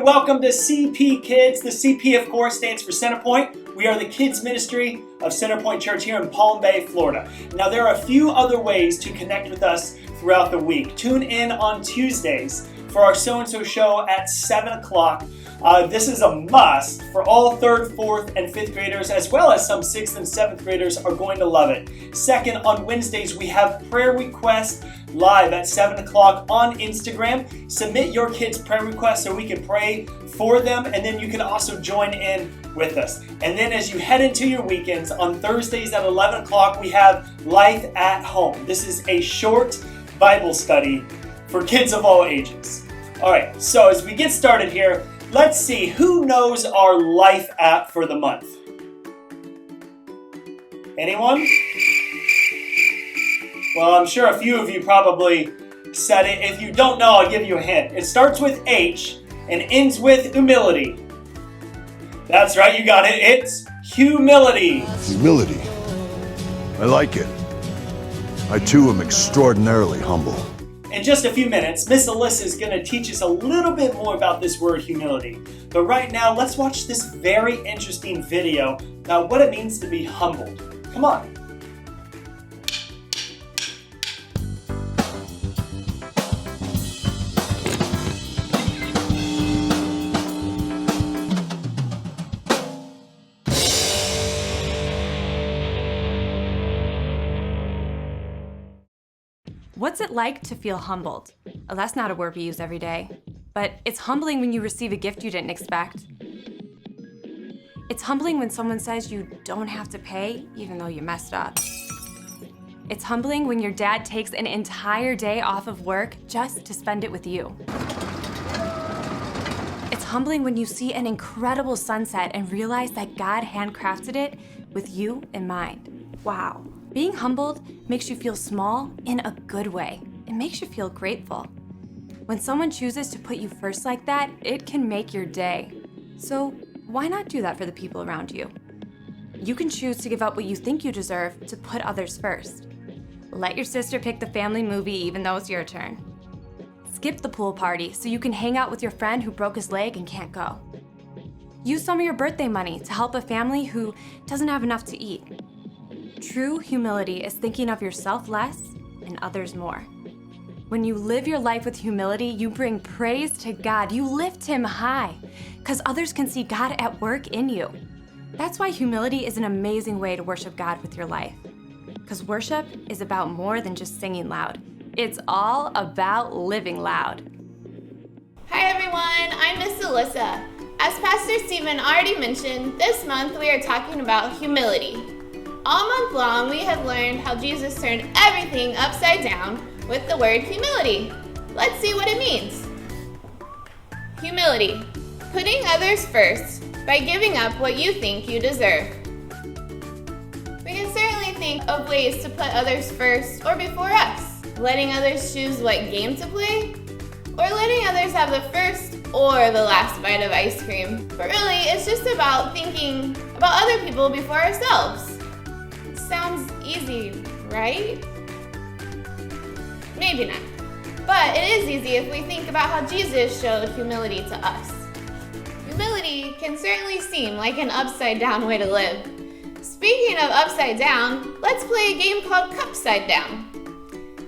welcome to CP Kids. The CP, of course, stands for Centerpoint. We are the kids ministry of Centerpoint Church here in Palm Bay, Florida. Now, there are a few other ways to connect with us throughout the week. Tune in on Tuesdays for our So-and-So show at 7 o'clock. This is a must for all 3rd, 4th, and 5th graders, as well as some 6th and 7th graders are going to love it. Second, on Wednesdays, we have prayer requests live at 7 o'clock on Instagram. Submit your kids' prayer requests so we can pray for them, and then you can also join in with us. And then as you head into your weekends, on Thursdays at 11 o'clock, we have Life at Home. This is a short Bible study for kids of all ages. All right, so as we get started here, let's see who knows our Life app for the month. Anyone? Well, I'm sure a few of you probably said it. If you don't know, I'll give you a hint. It starts with H and ends with humility. That's right, you got it. It's humility. Humility. I like it. I too am extraordinarily humble. In just a few minutes, Miss Alyssa is going to teach us a little bit more about this word humility. But right now, let's watch this very interesting video about what it means to be humbled. Come on. What's it like to feel humbled? Oh, that's not a word we use every day, but it's humbling when you receive a gift you didn't expect. It's humbling when someone says you don't have to pay even though you messed up. It's humbling when your dad takes an entire day off of work just to spend it with you. It's humbling when you see an incredible sunset and realize that God handcrafted it with you in mind. Wow. Being humbled makes you feel small in a good way. It makes you feel grateful. When someone chooses to put you first like that, it can make your day. So why not do that for the people around you? You can choose to give up what you think you deserve to put others first. Let your sister pick the family movie even though it's your turn. Skip the pool party so you can hang out with your friend who broke his leg and can't go. Use some of your birthday money to help a family who doesn't have enough to eat. True humility is thinking of yourself less and others more. When you live your life with humility, you bring praise to God. You lift Him high because others can see God at work in you. That's why humility is an amazing way to worship God with your life. Because worship is about more than just singing loud. It's all about living loud. Hi everyone, I'm Miss Alyssa. As Pastor Stephen already mentioned, this month we are talking about humility. All month long, we have learned how Jesus turned everything upside down with the word humility. Let's see what it means. Humility, putting others first by giving up what you think you deserve. We can certainly think of ways to put others first or before us, letting others choose what game to play, or letting others have the first or the last bite of ice cream. But really, it's just about thinking about other people before ourselves. Sounds easy, right? Maybe not. But it is easy if we think about how Jesus showed humility to us. Humility can certainly seem like an upside down way to live. Speaking of upside down, let's play a game called Cupside Down.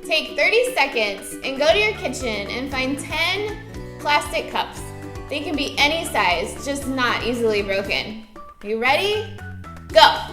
Take 30 seconds and go to your kitchen and find 10 plastic cups. They can be any size, just not easily broken. You ready? Go!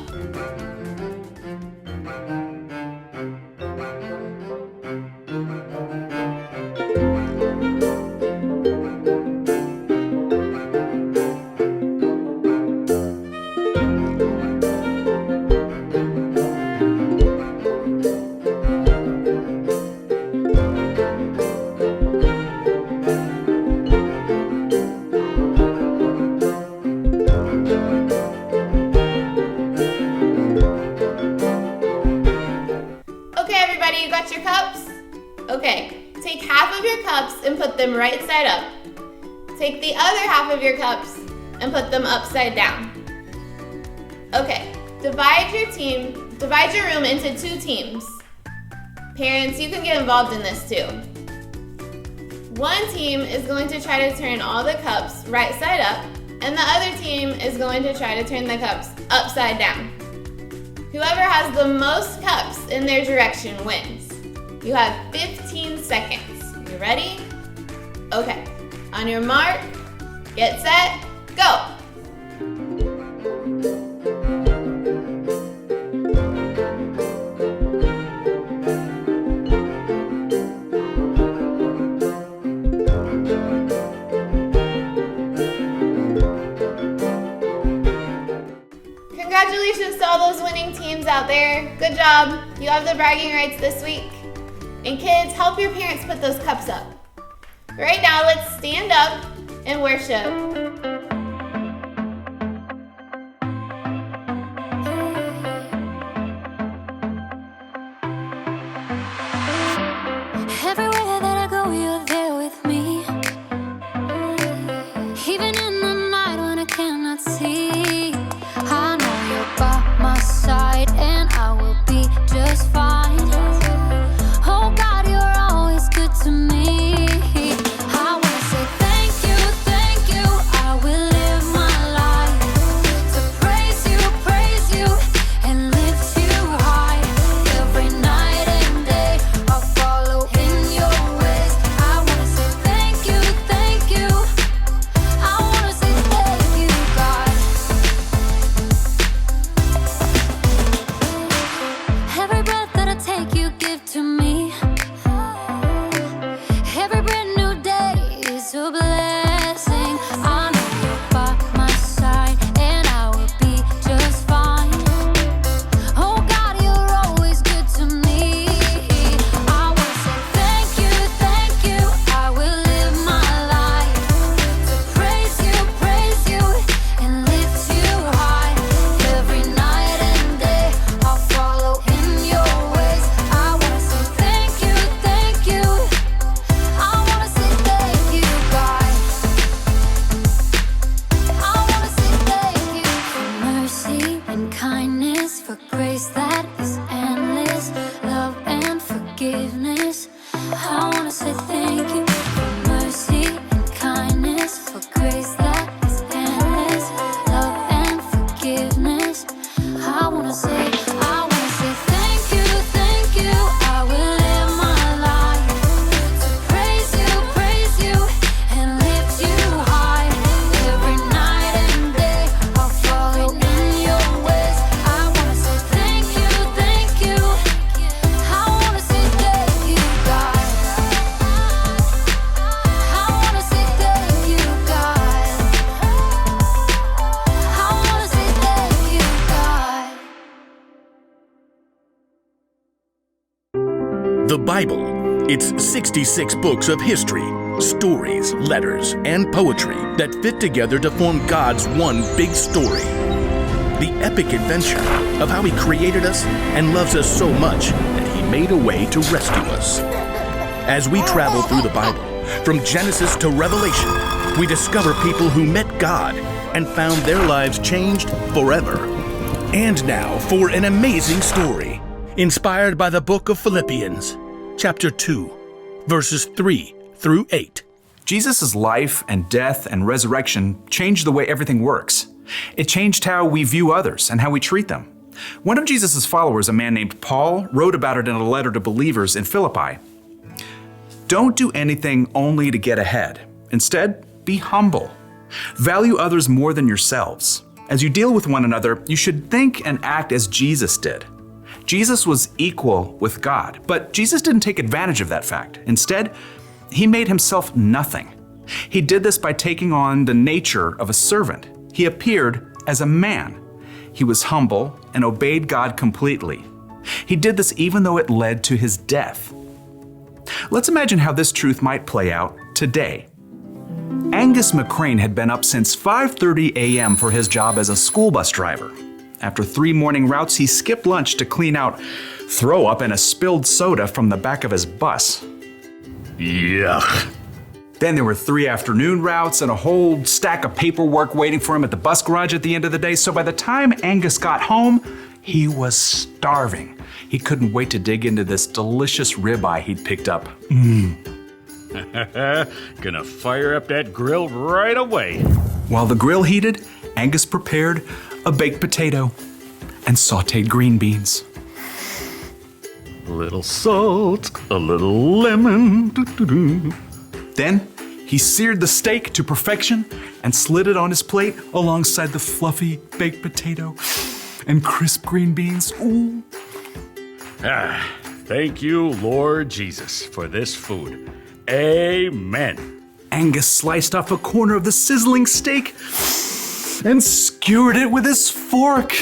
You got your cups? Okay, take half of your cups and put them right side up. Take the other half of your cups and put them upside down. Okay, divide your room into 2 teams. Parents, you can get involved in this too. One team is going to try to turn all the cups right side up, and the other team is going to try to turn the cups upside down. Whoever has the most cups in their direction wins. You have 15 seconds. You ready? Okay. On your mark, get set, go! Congratulations to all those winning teams out there. Good job. You have the bragging rights this week. And kids, help your parents put those cups up. Right now, let's stand up and worship. Everywhere that I go, you're there with me. Even in the night when I cannot see, I know you're by my side and I will be just fine. Oh God, you're always good to me. I wanna say thank you, thank you. I will live my life to praise you, and lift you high. Every night and day, I'll follow in your ways. I wanna say thank you, thank you. I wanna say thank you, God. Every breath that I take, you give to me. Every brand new day is a blessing. I know you're by my side and I will be just fine. Oh God, you're always good to me. I wanna say thank you. I will live my life to praise you, and lift you high. Every night and day, I'll follow in your ways. I wanna say thank you. I wanna say thank you, God. I wanna say thank you for mercy and kindness, for grace that is endless, love and forgiveness. I wanna say thank you for mercy and kindness, for grace that is endless, love and forgiveness. I wanna say thank you. I will live my life to praise you, and lift you high. Every night and day, I'll follow in your ways. I wanna say thank you. I wanna say thank you, God. I wanna say thank you, God. I wanna say thank you, God. The Bible. It's 66 books of history, stories, letters, and poetry that fit together to form God's one big story. The epic adventure of how He created us and loves us so much that He made a way to rescue us. As we travel through the Bible, from Genesis to Revelation, we discover people who met God and found their lives changed forever. And now for an amazing story, inspired by the book of Philippians, chapter 2, verses 3 through 8. Jesus' life and death and resurrection changed the way everything works. It changed how we view others and how we treat them. One of Jesus' followers, a man named Paul, wrote about it in a letter to believers in Philippi. Don't do anything only to get ahead. Instead, be humble. Value others more than yourselves. As you deal with one another, you should think and act as Jesus did. Jesus was equal with God, but Jesus didn't take advantage of that fact. Instead, He made Himself nothing. He did this by taking on the nature of a servant. He appeared as a man. He was humble and obeyed God completely. He did this even though it led to His death. Let's imagine how this truth might play out today. Angus McCrane had been up since 5:30 a.m. for his job as a school bus driver. After 3 morning routes, he skipped lunch to clean out throw up and a spilled soda from the back of his bus. Yuck. Then there were 3 afternoon routes and a whole stack of paperwork waiting for him at the bus garage at the end of the day. So by the time Angus got home, he was starving. He couldn't wait to dig into this delicious ribeye he'd picked up. Gonna fire up that grill right away. While the grill heated, Angus prepared a baked potato and sauteed green beans. A little salt, a little lemon. Doo-doo-doo. Then he seared the steak to perfection and slid it on his plate alongside the fluffy baked potato and crisp green beans. Ooh. Thank you, Lord Jesus, for this food. Amen. Angus sliced off a corner of the sizzling steak and skewered it with his fork.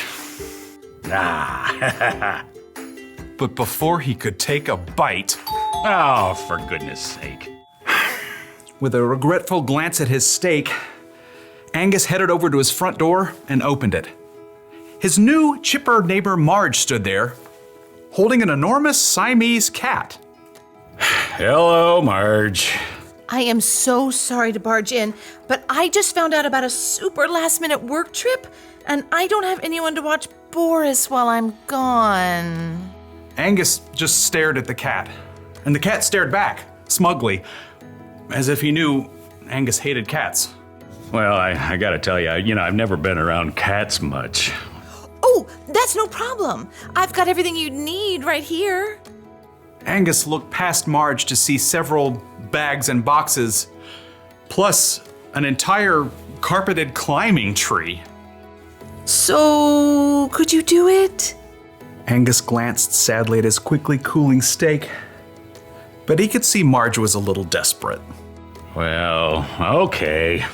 But before he could take a bite, Oh, for goodness sake. with a regretful glance at his steak, Angus headed over to his front door and opened it. His new, chipper neighbor Marge stood there, holding an enormous Siamese cat. Hello, Marge. I am so sorry to barge in, but I just found out about a super last-minute work trip, and I don't have anyone to watch Boris while I'm gone. Angus just stared at the cat, and the cat stared back, smugly, as if he knew Angus hated cats. Well, I gotta tell you, I've never been around cats much. Oh, that's no problem. I've got everything you need right here. Angus looked past Marge to see several bags and boxes, plus an entire carpeted climbing tree. So, could you do it? Angus glanced sadly at his quickly cooling steak, but he could see Marge was a little desperate. Well, okay.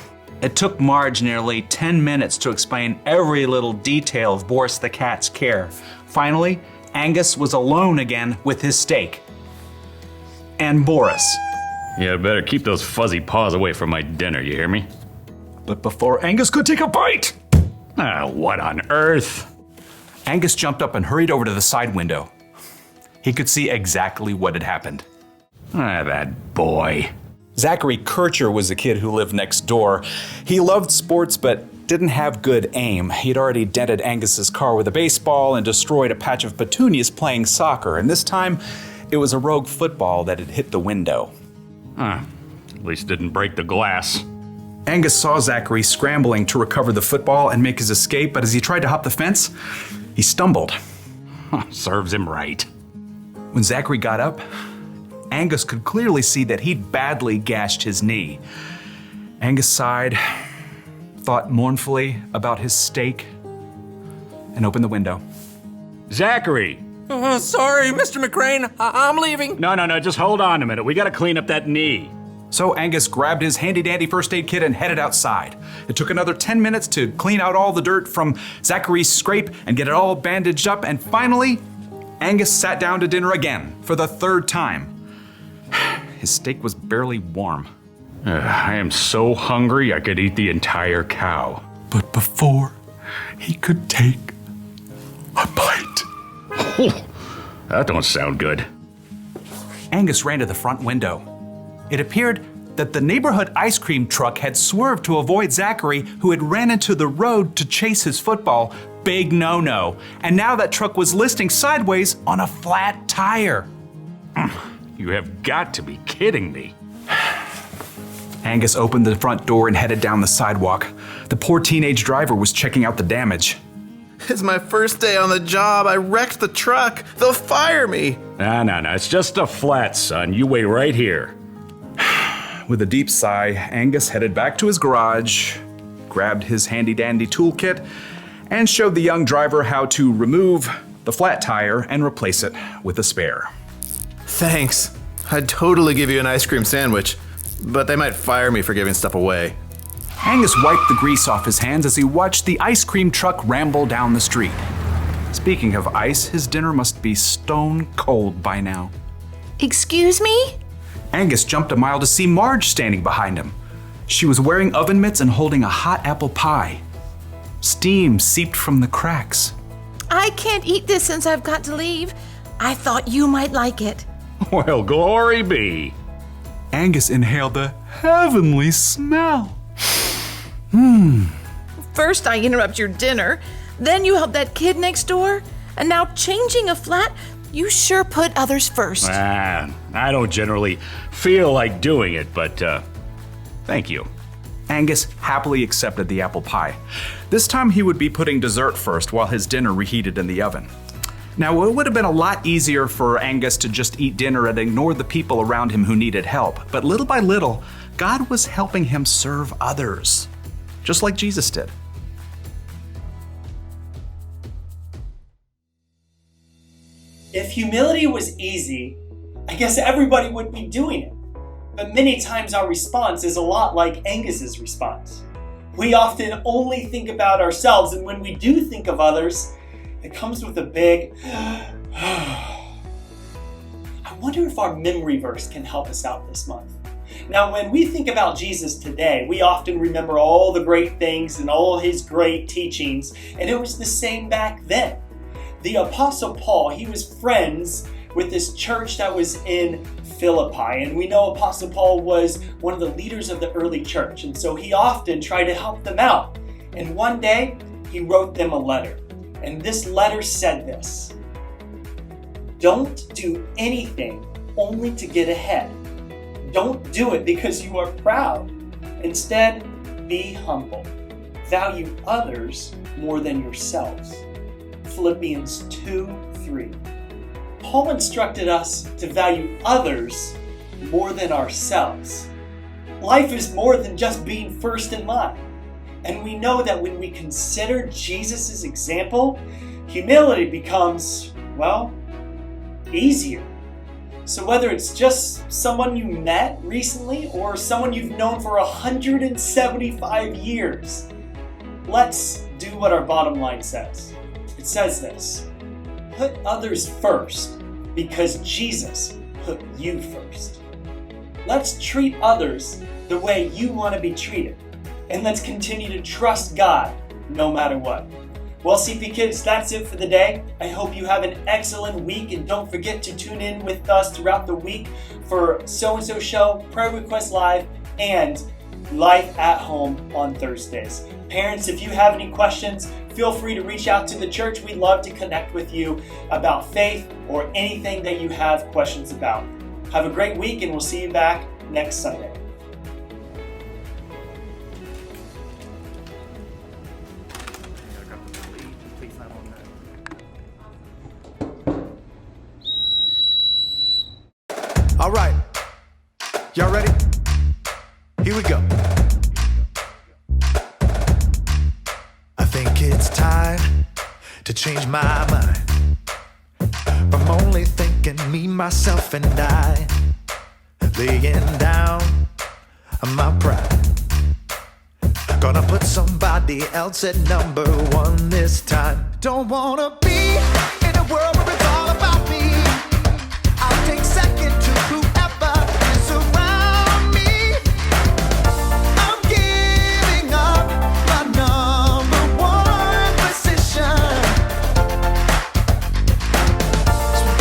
It took Marge nearly 10 minutes to explain every little detail of Boris the cat's care. Finally, Angus was alone again with his steak. And Boris. Yeah, better keep those fuzzy paws away from my dinner, you hear me? But before Angus could take a bite, What on earth? Angus jumped up and hurried over to the side window. He could see exactly what had happened. That boy. Zachary Kircher was the kid who lived next door. He loved sports but didn't have good aim. He'd already dented Angus's car with a baseball and destroyed a patch of petunias playing soccer, and this time it was a rogue football that had hit the window. At least didn't break the glass. Angus saw Zachary scrambling to recover the football and make his escape, but as he tried to hop the fence, he stumbled. Serves him right. When Zachary got up, Angus could clearly see that he'd badly gashed his knee. Angus sighed, thought mournfully about his steak, and opened the window. Zachary! Sorry, Mr. McCrane. I'm leaving. No, just hold on a minute. We gotta clean up that knee. So Angus grabbed his handy-dandy first aid kit and headed outside. It took another 10 minutes to clean out all the dirt from Zachary's scrape and get it all bandaged up, and finally, Angus sat down to dinner again for the third time. His steak was barely warm. I am so hungry I could eat the entire cow. But before he could take a bite, That don't sound good. Angus ran to the front window. It appeared that the neighborhood ice cream truck had swerved to avoid Zachary, who had ran into the road to chase his football. Big no-no. And now that truck was listing sideways on a flat tire. You have got to be kidding me. Angus opened the front door and headed down the sidewalk. The poor teenage driver was checking out the damage. It's my first day on the job. I wrecked the truck. They'll fire me. No. It's just a flat, son. You wait right here. With a deep sigh, Angus headed back to his garage, grabbed his handy-dandy toolkit, and showed the young driver how to remove the flat tire and replace it with a spare. Thanks. I'd totally give you an ice cream sandwich, but they might fire me for giving stuff away. Angus wiped the grease off his hands as he watched the ice cream truck ramble down the street. Speaking of ice, his dinner must be stone cold by now. Excuse me? Angus jumped a mile to see Marge standing behind him. She was wearing oven mitts and holding a hot apple pie. Steam seeped from the cracks. I can't eat this since I've got to leave. I thought you might like it. Well, glory be. Angus inhaled the heavenly smell. First I interrupt your dinner, then you help that kid next door. And now changing a flat, you sure put others first. I don't generally feel like doing it, but thank you. Angus happily accepted the apple pie. This time he would be putting dessert first while his dinner reheated in the oven. Now, it would have been a lot easier for Angus to just eat dinner and ignore the people around him who needed help, but little by little, God was helping him serve others, just like Jesus did. If humility was easy, I guess everybody would be doing it. But many times our response is a lot like Angus's response. We often only think about ourselves, and when we do think of others, it comes with a big I wonder if our memory verse can help us out this month. Now, when we think about Jesus today, we often remember all the great things and all his great teachings, and it was the same back then. The Apostle Paul, he was friends with this church that was in Philippi, and we know Apostle Paul was one of the leaders of the early church, and so he often tried to help them out. And one day, he wrote them a letter, and this letter said this: "Don't do anything only to get ahead. Don't do it because you are proud. Instead, be humble. Value others more than yourselves." Philippians 2:3. Paul instructed us to value others more than ourselves. Life is more than just being first in line. And we know that when we consider Jesus' example, humility becomes, well, easier. So whether it's just someone you met recently or someone you've known for 175 years, let's do what our bottom line says. It says this: put others first because Jesus put you first. Let's treat others the way you want to be treated. And let's continue to trust God no matter what. Well, CP Kids, that's it for the day. I hope you have an excellent week, and don't forget to tune in with us throughout the week for So-and-So Show, Prayer Request Live, and Life at Home on Thursdays. Parents, if you have any questions, feel free to reach out to the church. We'd love to connect with you about faith or anything that you have questions about. Have a great week, and we'll see you back next Sunday. All right. Y'all ready? Here we go. I think it's time to change my mind from only thinking me, myself, and I, laying down my pride. Gonna put somebody else at number one this time. Don't wanna be in a world where it's all about me. I'll take second to whoever is around me. I'm giving up my number one position.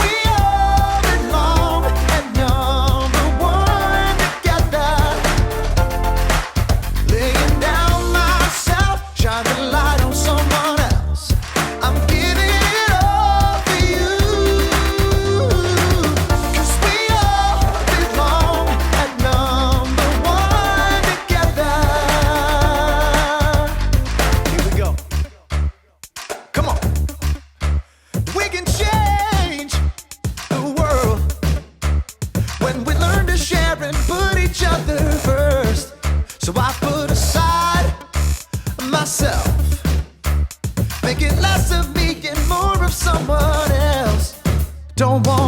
We all belong at number one together. Laying down myself, shine the light on someone else. I'm giving it all for you. 'Cause we all belong at number one together. Here we go. Come on. We can change the world when we learn to share and put each other first. So I put aside myself, make it less of me and more of someone else. Don't want